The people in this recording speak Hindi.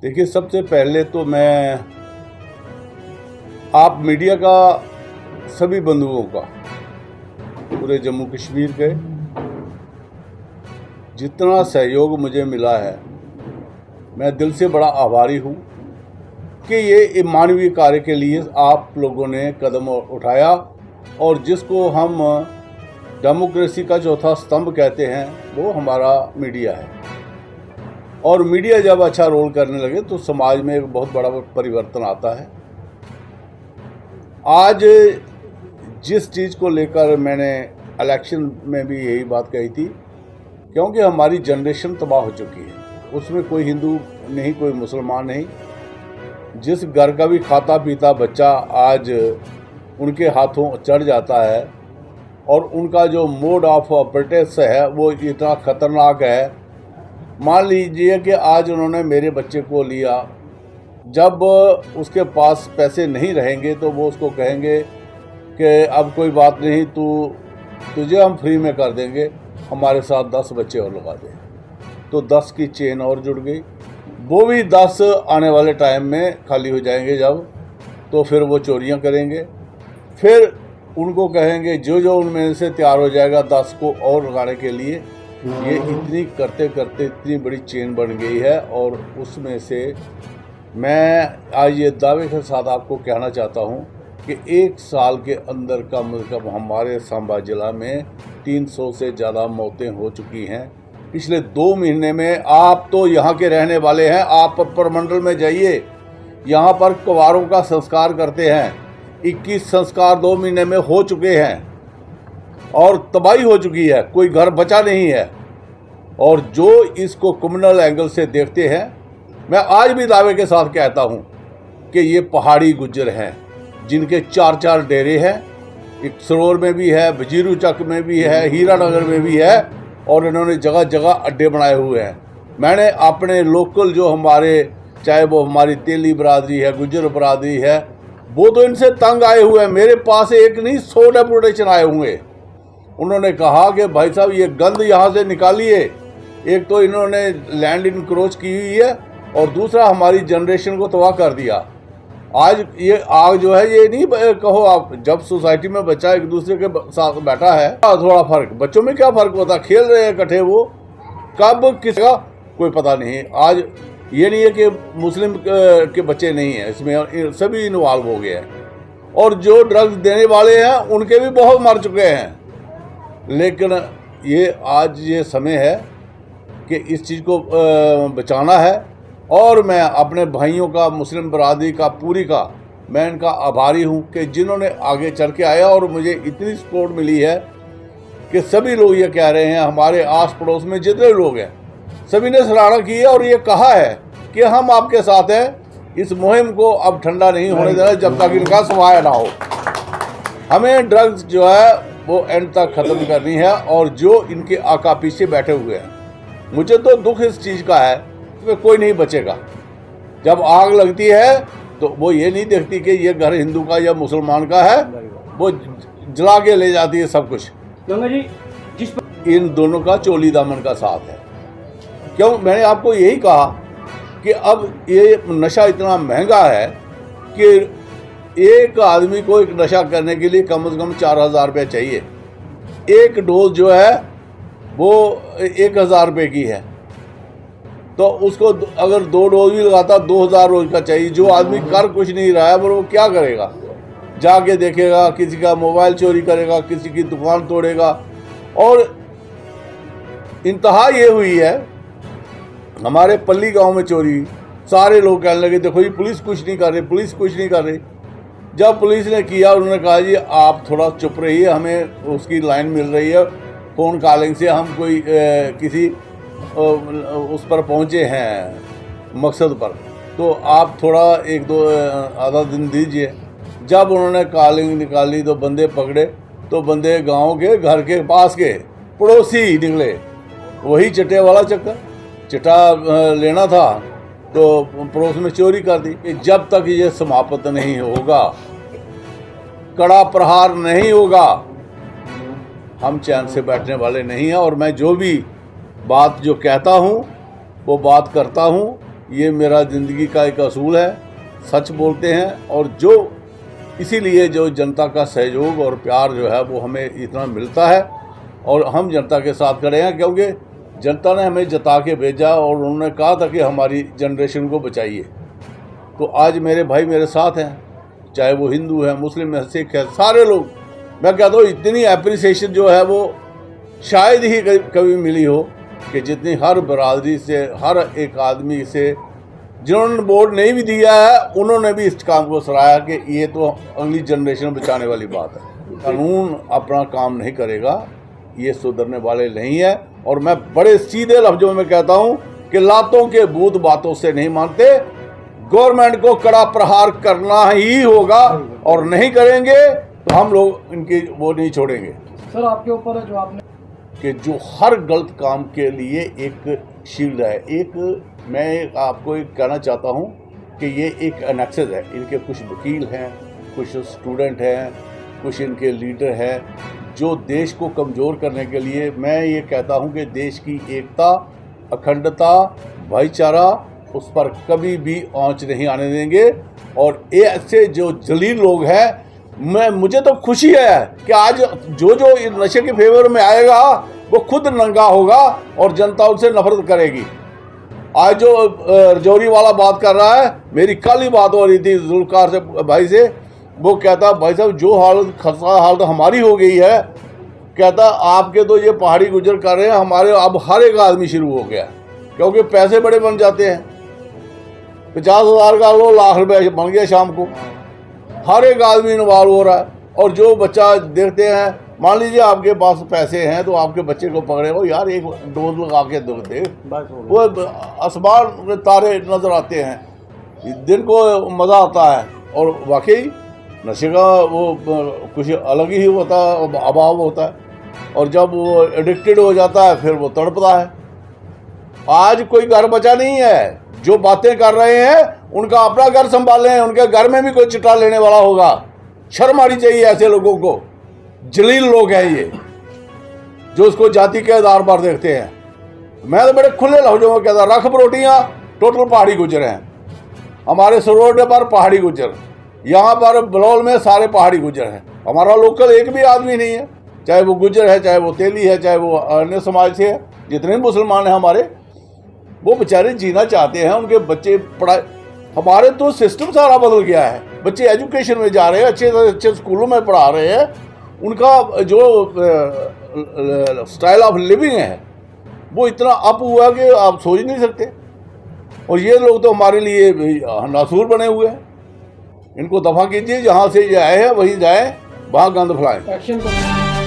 देखिए, सबसे पहले तो मैं आप मीडिया का सभी बंधुओं का, पूरे जम्मू कश्मीर के जितना सहयोग मुझे मिला है, मैं दिल से बड़ा आभारी हूँ कि ये मानवीय कार्य के लिए आप लोगों ने कदम उठाया और जिसको हम डेमोक्रेसी का चौथा स्तंभ कहते हैं वो हमारा मीडिया है। और मीडिया जब अच्छा रोल करने लगे तो समाज में एक बहुत बड़ा परिवर्तन आता है। आज जिस चीज़ को लेकर मैंने इलेक्शन में भी यही बात कही थी, क्योंकि हमारी जनरेशन तबाह हो चुकी है, उसमें कोई हिंदू नहीं, कोई मुसलमान नहीं। जिस घर का भी खाता पीता बच्चा आज उनके हाथों चढ़ जाता है और उनका जो मोड ऑफ ऑपरेटिव है वो इतना ख़तरनाक है। मान लीजिए कि आज उन्होंने मेरे बच्चे को लिया, जब उसके पास पैसे नहीं रहेंगे तो वो उसको कहेंगे कि अब कोई बात नहीं, तुझे हम फ्री में कर देंगे, हमारे साथ 10 बच्चे और लगा दे। तो 10 की चेन और जुड़ गई। वो भी 10 आने वाले टाइम में खाली हो जाएंगे जब, तो फिर वो चोरियां करेंगे। फिर उनको कहेंगे जो उनमें से तैयार हो जाएगा 10 को और लगाने के लिए। ये इतनी करते करते इतनी बड़ी चेन बन गई है। और उसमें से मैं आज ये दावे के साथ आपको कहना चाहता हूँ कि 1 साल के अंदर कम से कम हमारे सांबा जिला में 300 से ज़्यादा मौतें हो चुकी हैं पिछले 2 महीने में। आप तो यहाँ के रहने वाले हैं, आप प्रमंडल में जाइए, यहाँ पर कुंवारों का संस्कार करते हैं। 21 संस्कार 2 महीने में हो चुके हैं और तबाही हो चुकी है, कोई घर बचा नहीं है। और जो इसको कम्युनल एंगल से देखते हैं, मैं आज भी दावे के साथ कहता हूँ कि ये पहाड़ी गुज्जर हैं जिनके 4-4 डेरे हैं। एक सरोवर में भी है, बजीरू चक में भी है, हीरानगर में भी है, और इन्होंने जगह जगह अड्डे बनाए हुए हैं। मैंने अपने लोकल जो हमारे, चाहे वो हमारी तेली बरादरी है, गुज्जर बरादरी है, वो तो इनसे तंग आए हुए हैं। मेरे पास एक नहीं 100 डेपुटेशन आए हुए। उन्होंने कहा कि भाई साहब ये गंद यहाँ से निकालिए। एक तो इन्होंने लैंड इनक्रोच की हुई है और दूसरा हमारी जनरेशन को तबाह कर दिया। आज ये आग जो है, ये नहीं कहो आप, जब सोसाइटी में बच्चा एक दूसरे के साथ बैठा है, थोड़ा फर्क, बच्चों में क्या फर्क होता, खेल रहे हैं इकट्ठे, वो कब किसका कोई पता नहीं। आज ये नहीं है कि मुस्लिम के बच्चे नहीं हैं, इसमें सभी इन्वॉल्व हो गए हैं। और जो ड्रग्स देने वाले हैं उनके भी बहुत मर चुके हैं। लेकिन ये आज ये समय है कि इस चीज़ को बचाना है। और मैं अपने भाइयों का, मुस्लिम बरादरी का, पूरी का, मैं इनका आभारी हूँ कि जिन्होंने आगे चल के आया और मुझे इतनी सपोर्ट मिली है कि सभी लोग ये कह रहे हैं, हमारे आस पड़ोस में जितने लोग हैं सभी ने सराहना की है और ये कहा है कि हम आपके साथ हैं। इस मुहिम को अब ठंडा नहीं होने देना जब तक इनका सफाया ना हो। हमें ड्रग्स जो है वो एंड तक ख़त्म करनी है। और जो इनके आका पीछे बैठे हुए हैं, मुझे तो दुख इस चीज़ का है कि कोई नहीं बचेगा। जब आग लगती है तो वो ये नहीं देखती कि ये घर हिंदू का या मुसलमान का है, वो जला के ले जाती है सब कुछ। इन दोनों का चोली दामन का साथ है। क्यों? मैंने आपको यही कहा कि अब ये नशा इतना महंगा है कि एक आदमी को एक नशा करने के लिए कम से कम 4000 रुपये चाहिए। एक डोज जो है वो 1000 रुपये की है, तो उसको अगर 2 डोज भी लगाता 2000 रोज का चाहिए। जो आदमी कर कुछ नहीं रहा है वो क्या करेगा? जाके देखेगा, किसी का मोबाइल चोरी करेगा, किसी की दुकान तोड़ेगा। और इंतहा ये हुई है, हमारे पल्ली गांव में चोरी, सारे लोग कहने लगे देखो ये पुलिस कुछ नहीं कर रही, पुलिस कुछ नहीं कर रही। जब पुलिस ने किया, उन्होंने कहा जी आप थोड़ा चुप रहिए, हमें उसकी लाइन मिल रही है फ़ोन कॉलिंग से, हम कोई किसी उस पर पहुंचे हैं मकसद पर, तो आप थोड़ा 1-2 आधा दिन दीजिए। जब उन्होंने कॉलिंग निकाली तो बंदे पकड़े, तो बंदे गांव के घर के पास के पड़ोसी निकले। वही चटे वाला चक्कर, चिट्टा लेना था तो पड़ोस में चोरी कर दी। जब तक ये समाप्त नहीं होगा, कड़ा प्रहार नहीं होगा, हम चैन से बैठने वाले नहीं हैं। और मैं जो भी बात जो कहता हूँ वो बात करता हूँ। ये मेरा ज़िंदगी का एक असूल है, सच बोलते हैं। और जो इसीलिए जो जनता का सहयोग और प्यार जो है वो हमें इतना मिलता है और हम जनता के साथ खड़े हैं, क्योंकि जनता ने हमें जता के भेजा और उन्होंने कहा था कि हमारी जनरेशन को बचाइए। तो आज मेरे भाई मेरे साथ हैं, चाहे वो हिंदू है, मुस्लिम है, सिख है, सारे लोग। मैं कहता हूँ इतनी एप्रिसिएशन जो है वो शायद ही कभी मिली हो कि जितनी हर बरादरी से, हर एक आदमी से, जिन्होंने वोट नहीं भी दिया है उन्होंने भी इस काम को सराहा कि ये तो अगली जनरेशन बचाने वाली बात है। कानून अपना काम नहीं करेगा, ये सुधरने वाले नहीं है। और मैं बड़े सीधे लफ्जों में कहता हूँ कि लातों के भूत बातों से नहीं मानते, गवर्नमेंट को कड़ा प्रहार करना ही होगा और नहीं करेंगे तो हम लोग इनकी वो नहीं छोड़ेंगे। सर आपके ऊपर है जो आपने कि जो हर गलत काम के लिए एक शील्ड है। एक मैं आपको एक कहना चाहता हूँ कि ये एक एनेक्सेस है। इनके कुछ वकील हैं, कुछ स्टूडेंट हैं, कुछ इनके लीडर हैं जो देश को कमज़ोर करने के लिए, मैं ये कहता हूँ कि देश की एकता, अखंडता, भाईचारा, उस पर कभी भी आंच नहीं आने देंगे। और ये ऐसे जो जलील लोग हैं, मुझे तो खुशी है कि आज जो नशे के फेवर में आएगा वो खुद नंगा होगा और जनता उनसे नफरत करेगी। आज जो रजौरी वाला बात कर रहा है, मेरी कल ही बात हो रही थी जुल्फकार से, भाई से, वो कहता भाई साहब जो हालत खस्ता हालत हमारी हो गई है, कहता आपके तो ये पहाड़ी गुजर कर रहे हैं, हमारे अब हर एक आदमी शुरू हो गया, क्योंकि पैसे बड़े बन जाते हैं। 50,000 का लो, लाख रुपए बन गया शाम को, हर एक आदमी इन्वॉल्व हो रहा है। और जो बच्चा देखते हैं, मान लीजिए आपके पास पैसे हैं तो आपके बच्चे को पकड़े हो, यार एक डोज लगा के दे, वो आसमान तारे नज़र आते हैं, दिन को मज़ा आता है। और वाकई नशे का वो कुछ अलग ही होता है, अभाव होता है। और जब वो एडिक्टेड हो जाता है फिर वो तड़पता है। आज कोई घर बचा नहीं है। जो बातें कर रहे हैं उनका अपना घर संभालें, उनके घर में भी कोई चिट्टा लेने वाला होगा। शर्म आनी चाहिए ऐसे लोगों को। जलील लोग हैं ये, जो उसको जाति के आधार पर देखते हैं। मैं तो बड़े खुले लफ्जों में कहता, रख रोटियां, टोटल पहाड़ी गुजर हैं हमारे सरोवर पर, पहाड़ी गुजर। यहाँ पर बलौल में सारे पहाड़ी गुजर हैं। हमारा लोकल एक भी आदमी नहीं है, चाहे वो गुजर है, चाहे वो तेली है, चाहे वो अन्य समाज से है। जितने मुसलमान हैं हमारे, वो बेचारे जीना चाहते हैं, उनके बच्चे पढ़ाई। हमारे तो सिस्टम सारा बदल गया है। बच्चे एजुकेशन में जा रहे हैं, अच्छे से अच्छे स्कूलों में पढ़ा रहे हैं। उनका जो स्टाइल ऑफ लिविंग है वो इतना अप हुआ कि आप सोच नहीं सकते। और ये लोग तो हमारे लिए नासूर बने हुए हैं। इनको दफ़ा कीजिए, जहाँ से ये आए हैं वहीं जाएं, वहाँ गंद फैलाएं।